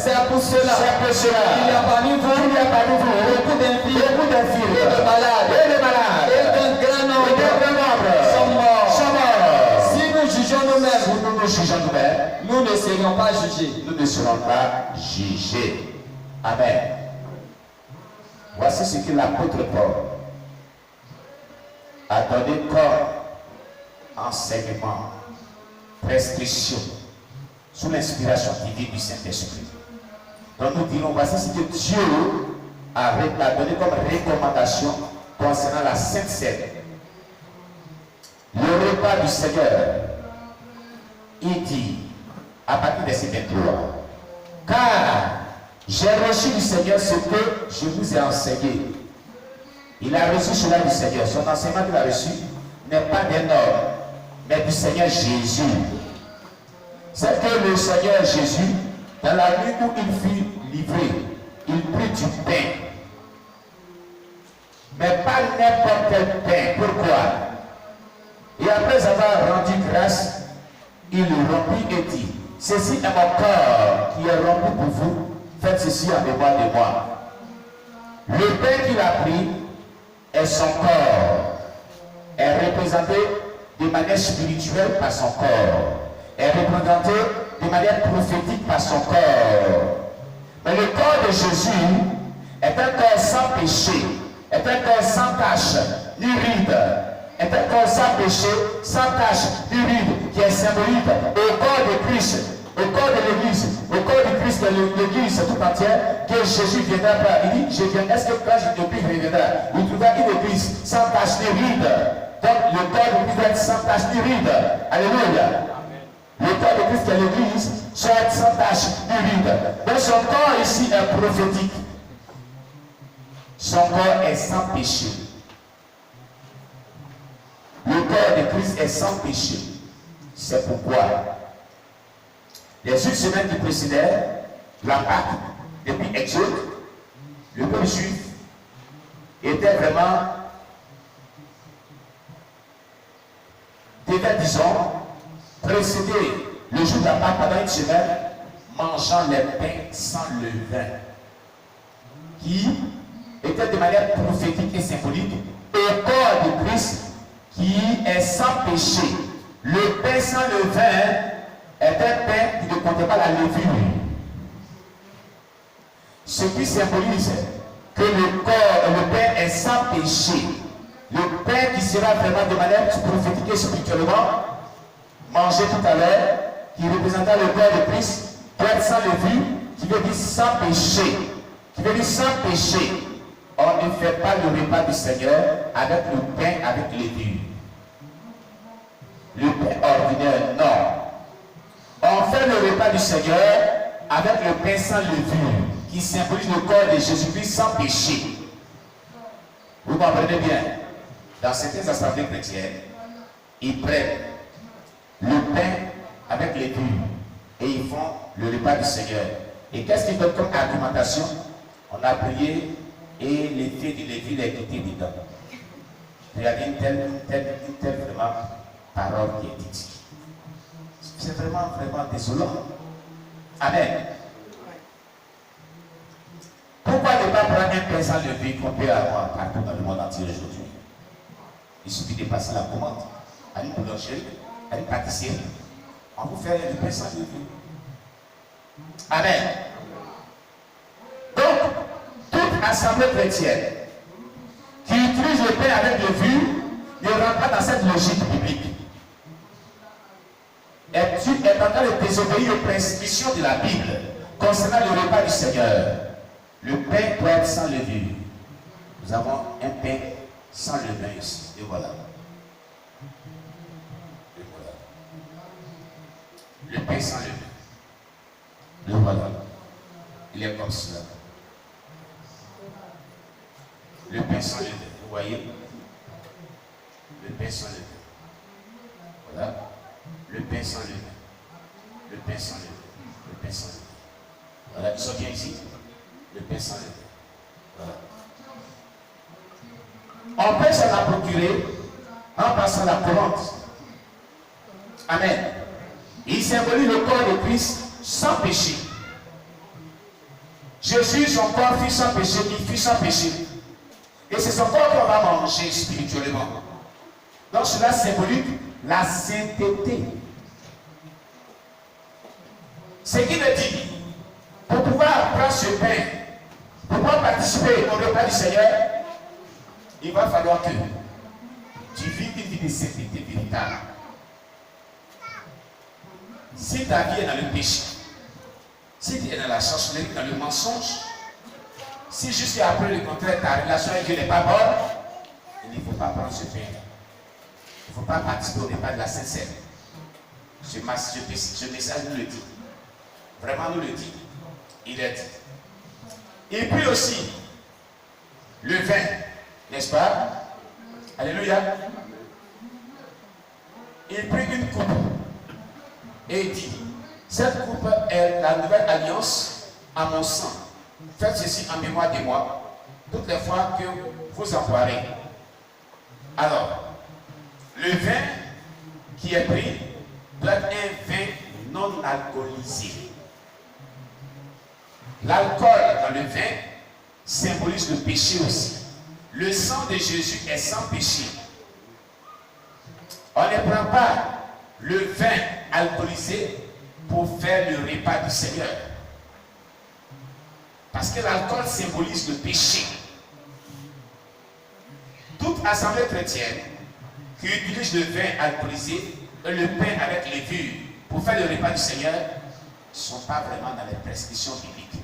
C'est pour cela qu'il y a parmi vous beaucoup d'infirmes et de malades et d'un grand nombre sont morts. Si nous jugeons nous-mêmes, nous ne serions pas jugés. Nous ne serons pas jugés. Amen. Voici ce que l'apôtre Paul a donné comme enseignement, prescription, sous l'inspiration divine du Saint-Esprit. Donc nous dirons, voici ce que Dieu a donné comme recommandation concernant la Sainte Seine. Le repas du Seigneur, il dit, à partir de verset 23, car j'ai reçu du Seigneur ce que je vous ai enseigné. Il a reçu cela du Seigneur. Son enseignement qu'il a reçu n'est pas d'un homme, mais du Seigneur Jésus. C'est que le Seigneur Jésus, dans la nuit où il fut livré, il prit du pain. Mais pas n'importe quel pain. Pourquoi? Et après avoir rendu grâce, il rompit et dit, ceci est mon corps qui est rompu pour vous. Faites ceci en mémoire de moi. Le pain qu'il a pris est son corps, est représenté de manière spirituelle par son corps, est représenté de manière prophétique par son corps. Mais le corps de Jésus est un corps sans péché, est un corps sans tache ni ride, est un corps sans péché, sans tache ni ride, qui est symbolique au corps de Christ, au corps de l'Église, au corps du Christ, de l'Église tout entière, que Jésus viendra par. Il dit, je viens, est-ce que quand Jésus reviendra, il trouvera une Église sans tache ni ride. Donc le corps de Christ doit être sans tache ni ride. Alléluia. Le corps de Christ et l'Église soit sans tache ni ride. Donc son corps ici est prophétique. Son corps est sans péché. Le corps de Christ est sans péché. C'est pourquoi les une semaine qui précédaient la Pâque, depuis Exode, le peuple juif était vraiment, disons, précédé le jour de la Pâque pendant une semaine, mangeant les pains sans levain, qui était de manière prophétique et symbolique au corps de Christ qui est sans péché. Le pain sans levain est un pain qui ne contient pas la levure. Ce qui symbolise que le corps, le pain est sans péché. Le pain qui sera vraiment de manière prophétique et spirituellement mangé tout à l'heure, qui représentera le corps de Christ, doit être sans levure, qui veut dire sans péché. Qui veut dire sans péché. On ne fait pas le repas du Seigneur avec le pain avec levure. Le pain ordinaire, non. On fait le repas du Seigneur avec le pain sans levure, qui symbolise le corps de Jésus-Christ sans péché. Vous comprenez bien? Dans certaines assemblées chrétiennes, ils prennent le pain avec levure et ils font le repas du Seigneur. Et qu'est-ce qu'ils donnent comme argumentation? On a prié et l'effet de levure est quitté dedans. Il y a une telle vraiment parole qui est dite. C'est vraiment désolant. Amen. Pourquoi ne pas prendre un pain sans levure qu'on peut avoir partout dans le monde entier aujourd'hui? Il suffit de passer la commande à une boulangerie, à une pâtisserie. On vous fait le pain sans levure. Amen. Donc, toute assemblée chrétienne qui utilise le pain avec levure ne rentre pas dans cette logique biblique. Tu es en train de désobéir aux prescriptions de la Bible concernant le repas du Seigneur. Le pain doit être sans levure. Nous avons un pain sans levain ici. Et voilà. Et voilà. Le pain sans levain. Le voilà. Il est comme cela. Le pain sans levain. Vous voyez? Le pain sans levain. Voilà. Le pain sans levain. Le pain sans levain. Le pain sans levain. Voilà, ils sont bien ici. Le pain sans levain. Voilà. On peut s'en la procurer en passant la commande. Amen. Il symbolise le corps de Christ sans péché. Jésus, son corps fut sans péché, il fut sans péché. Et c'est son corps qu'on va manger spirituellement. Donc cela symbolise la sainteté. Ce qui veut dire, pour pouvoir prendre ce pain, pour pouvoir participer au repas du Seigneur, il va falloir que tu vives une vie de sainteté véritable. Si ta vie est dans le péché, si tu es dans la chancellerie, dans le mensonge, si jusqu'à après le contraire, ta relation avec Dieu n'est pas bonne, il ne faut pas prendre ce pain. Il ne faut pas participer au repas de la sincère. Ce message nous le dit. Vraiment nous le dit. Il est dit. Et puis aussi, le vin, n'est-ce pas? Alléluia. Il prit une coupe et il dit, cette coupe est la nouvelle alliance à mon sang. Faites ceci en mémoire de moi, toutes les fois que vous en boirez. Alors, le vin qui est pris doit être un vin non alcoolisé. L'alcool dans le vin symbolise le péché aussi. Le sang de Jésus est sans péché. On ne prend pas le vin alcoolisé pour faire le repas du Seigneur. Parce que l'alcool symbolise le péché. Toute assemblée chrétienne qui utilise le vin alcoolisé et le pain avec levure pour faire le repas du Seigneur ne sont pas vraiment dans les prescriptions bibliques.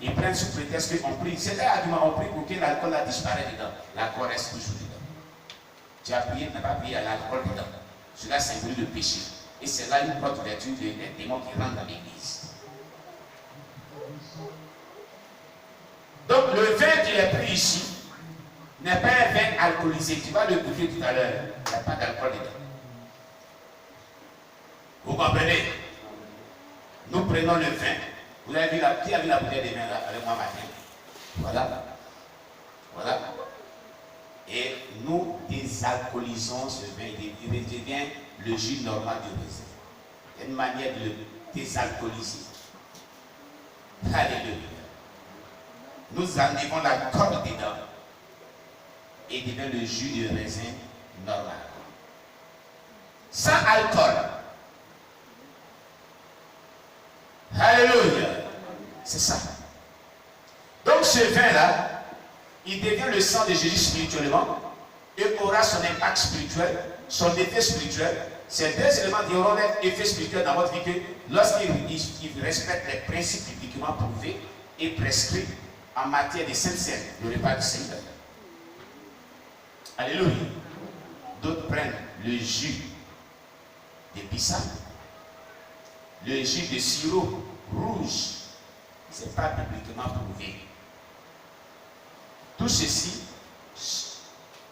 Ils prennent sous prétexte qu'on prie. C'est l'argument, on prie pour que l'alcool disparaisse dedans. L'alcool reste toujours dedans. Tu as prié, tu n'as pas prié à l'alcool dedans. Cela symbolise le péché. Et c'est là une porte d'ouverture des démons qui rentrent dans l'église. Donc le vin qui est pris ici n'est pas un vin alcoolisé. Tu vas le goûter tout à l'heure. Il n'y a pas d'alcool dedans. Vous comprenez? Nous prenons le vin. Vous avez vu qui a vu la bouteille de vin là avec moi matin? Voilà. Voilà. Et nous désalcoolisons ce vin. Il devient le jus normal du raisin. Il y a une manière de le désalcooliser. Alléluia. Nous enlevons l'alcool dedans. Et il devient le jus de raisin normal. Sans alcool. Alléluia. C'est ça. Donc ce vin-là, il devient le sang de Jésus spirituellement et aura son impact spirituel, son effet spirituel. Ces deux éléments qui auront un effet spirituel dans votre vie que lorsqu'ils respectent les principes bibliquement prouvés et prescrits en matière de sainte-saine, le repas du Seigneur. Alléluia. D'autres prennent le jus de bissap, le jus de sirop rouge. Ce n'est pas bibliquement prouvé. Tout ceci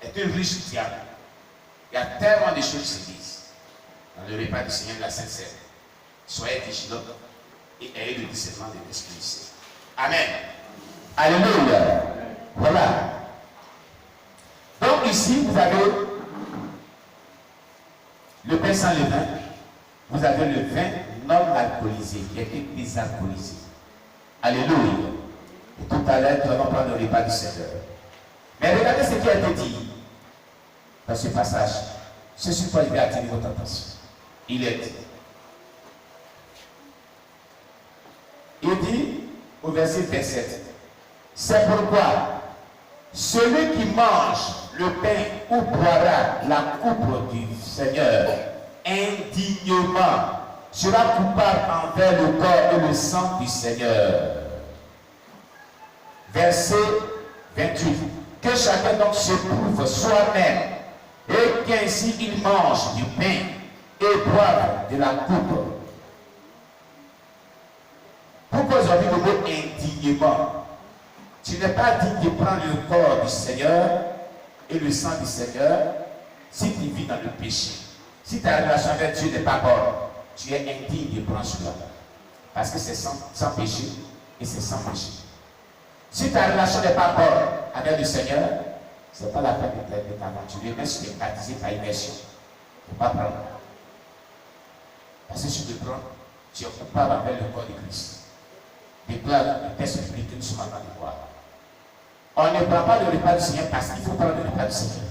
est un riche diable. Il y a tellement de choses qui se disent dans le repas du Seigneur de la Sainte-Seine. Soyez vigilants et ayez le discernement de l'Esprit. Amen. Alléluia. Voilà. Donc ici, vous avez le pain sans levain. Vous avez le vin non alcoolisé qui a été désalcoolisé. Alléluia. Et tout à l'heure, nous allons prendre le repas du Seigneur. Mais regardez ce qui a été dit dans ce passage. Ce sur quoi je vais attirer votre attention. Il est dit. Il dit au verset 27. C'est pourquoi celui qui mange le pain ou boira la coupe du Seigneur indignement sera coupable envers le corps et le sang du Seigneur. Verset 28. Que chacun donc se prouve soi-même et qu'ainsi il mange du pain et boive de la coupe. Pourquoi aujourd'hui le mot indignement? Tu n'es pas digne de prendre le corps du Seigneur et le sang du Seigneur si tu vis dans le péché. Si ta relation avec Dieu n'est pas bonne, tu es indigne de prendre cela. Parce que c'est sans péché et c'est sans péché. Si ta relation n'est pas bonne avec le Seigneur, ce n'est pas la peine de t'aventurer, même si tu es baptisé par immersion. Il ne faut pas prendre. Parce que si tu te prends, tu es coupable avec le corps de Christ. déclare le texte biblique que nous sommes en train de voir. On ne prend pas le repas du Seigneur parce qu'il faut prendre le repas du Seigneur.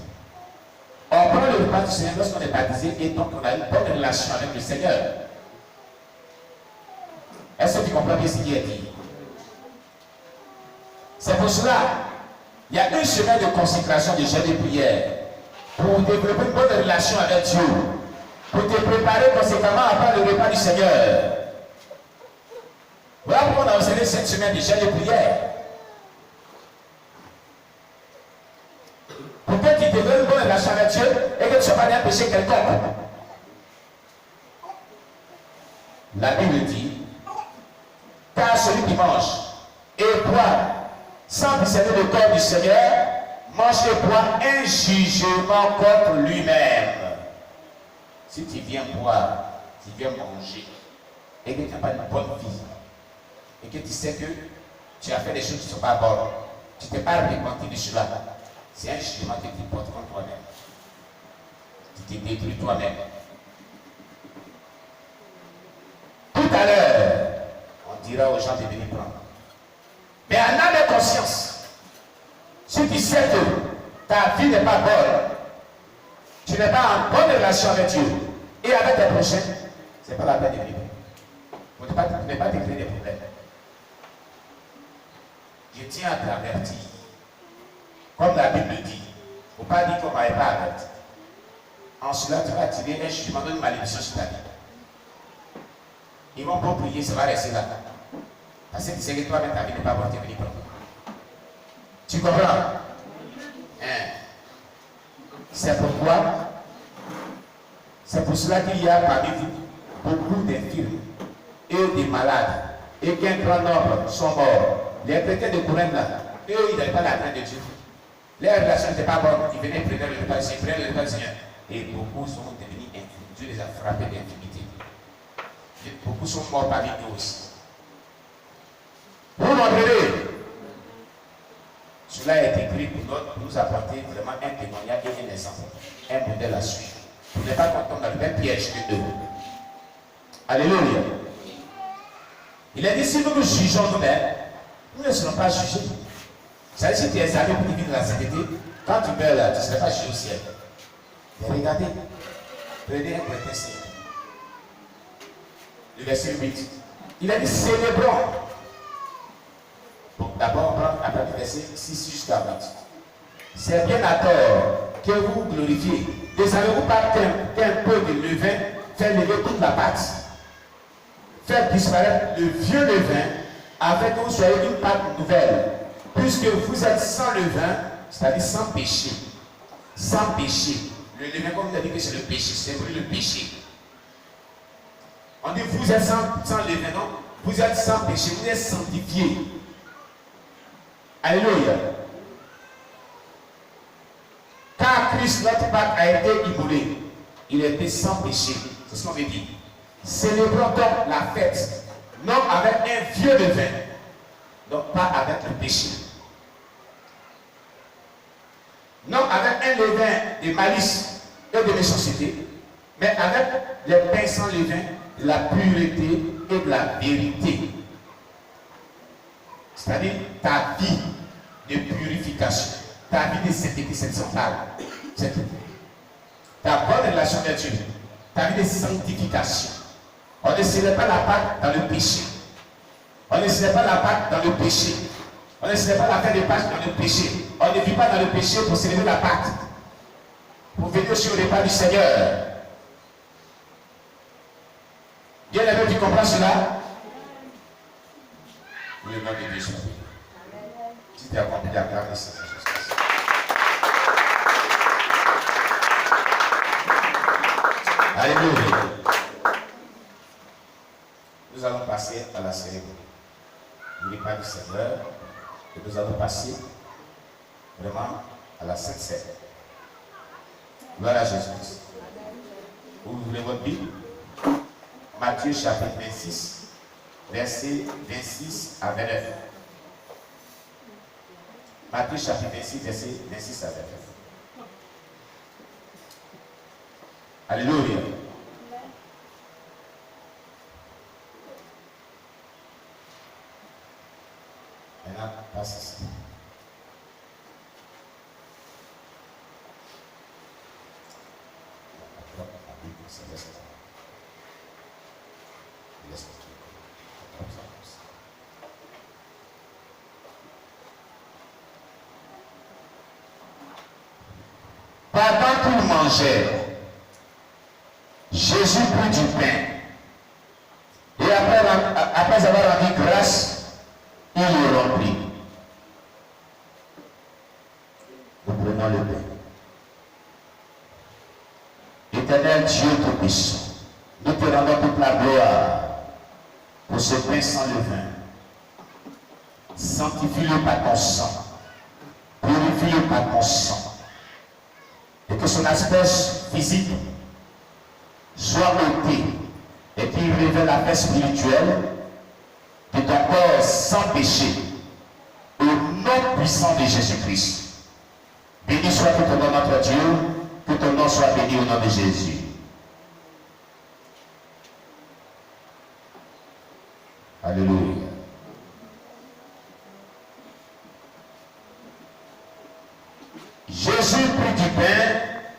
On prend le repas du Seigneur lorsqu'on est baptisé et donc on a une bonne relation avec le Seigneur. Est-ce que tu comprends bien ce qui est dit? C'est pour cela, il y a un chemin de consécration, de jeûne et prière pour développer une bonne relation avec Dieu, pour te préparer conséquemment à prendre le repas du Seigneur. Voilà pourquoi on a observé cette semaine de jeûne et prière. Pour que tu développes une bonne relation avec Dieu et que tu ne sois pas d'un péché quelconque. La Bible dit, car celui qui mange et boit sans discerner le corps du Seigneur, mange et boit un jugement contre lui-même. Si tu viens boire, tu viens manger, et que tu n'as pas une bonne vie, et que tu sais que tu as fait des choses qui ne sont pas bonnes, tu ne t'es pas repenti de cela, c'est un jugement que tu portes contre toi-même. Tu te détruis toi-même. Tout à l'heure, on dira aux gens de venir prendre. Mais en âme et conscience, si tu sais que ta vie n'est pas bonne, tu n'es pas en bonne relation avec Dieu et avec tes prochains, ce n'est pas la peine de venir. Tu ne peux pas te créer des problèmes. Je tiens à t'avertir. Comme la Bible dit, il ne faut pas dire qu'on ne m'avait pas averti. En cela, tu vas attirer un jugement d'une malédiction sur ta vie. Ils vont pas prier, ça va rester là. Parce que tu sais que toi-même, ta vie n'est pas bonne, tu es venu prendre. Tu comprends? Hein? C'est pourquoi, c'est pour cela qu'il y a parmi vous beaucoup d'infirmes et des malades, et qu'un grand nombre sont morts. Les chrétiens de Corinthe là, eux, ils n'avaient pas la crainte de Dieu. Leurs relations n'étaient pas bonnes, ils venaient prendre le repas du Seigneur, prenaient le repas du Seigneur. Et beaucoup sont devenus infirmes. Dieu les a frappés d'infirmité. Beaucoup sont morts parmi nous aussi. Vous m'entendez? Cela est écrit pour nous apporter vraiment un témoignage et un exemple, un modèle à suivre. Pour ne pas qu'on tombe dans le même piège que eux. Alléluia. Il a dit, si nous nous jugeons nous-mêmes, nous ne serons pas jugés. Ça veut dire que si tu es examiné pour vivre dans la sainteté, quand tu meurs là, tu ne seras pas jugé au ciel. Mais regardez, prenez un chrétien saint. Le verset 8. Il a dit, célébrons. Bon, d'abord, on prend à partir du verset 6 jusqu'à 8. C'est bien à tort que vous vous glorifiez. Ne savez-vous pas qu'un peu de levain fait lever toute la pâte? Faites disparaître le vieux levain afin que vous soyez une pâte nouvelle. Puisque vous êtes sans levain, c'est-à-dire sans péché. Sans péché. Le levain, comme vous avez dit que c'est le péché, c'est vrai le péché. On dit vous êtes sans levain, non? Vous êtes sans péché, vous êtes sanctifiés. Alléluia. Car Christ, notre Pâque, a été immolé. Il était sans péché. C'est ce qu'on veut dire. Célébrons donc la fête, non avec un vieux levain, donc pas avec le péché. Non avec un levain de malice et de méchanceté, mais avec les pains sans levain, de la pureté et de la vérité. C'est-à-dire ta vie de purification, ta vie de sainteté, c'est central. Ta bonne relation avec Dieu, ta vie de sanctification. On ne serait pas la Pâque dans le péché. On ne serait pas la Pâque dans le péché. On ne serait pas la fête de Pâque dans le péché. On ne vit pas dans le péché pour célébrer la Pâque. Pour venir sur le repas du Seigneur. Bien aimé, tu comprends cela? Le nom de Dieu soit béni. Si tu as compris la grâce de Saint Jésus. Alléluia. Nous allons passer à la cérémonie. Du repas du Seigneur. Et nous allons passer vraiment à la Sainte Seine. Gloire à Jésus-Christ. Vous voulez votre Bible? Matthieu chapitre 26, versets 26 à 29. Matthieu chapitre 26, versets 26 à 29. Alléluia. Maintenant, passe ici. Pendant qu'ils mangeaient, Jésus prit du pain et après avoir rendu grâce, il le remplit. Nous prenons le pain. Éternel Dieu Tout-Puissant, nous te rendons toute la gloire pour ce pain sans levain. Sanctifie-le par ton sang. Purifie-le par ton sang. Et que son aspect physique soit ôté et qu'il révèle la paix spirituelle de ton corps sans péché au nom puissant de Jésus-Christ. Béni soit ton nom, notre Dieu, que ton nom soit béni au nom de Jésus. Alléluia. Jésus prit du pain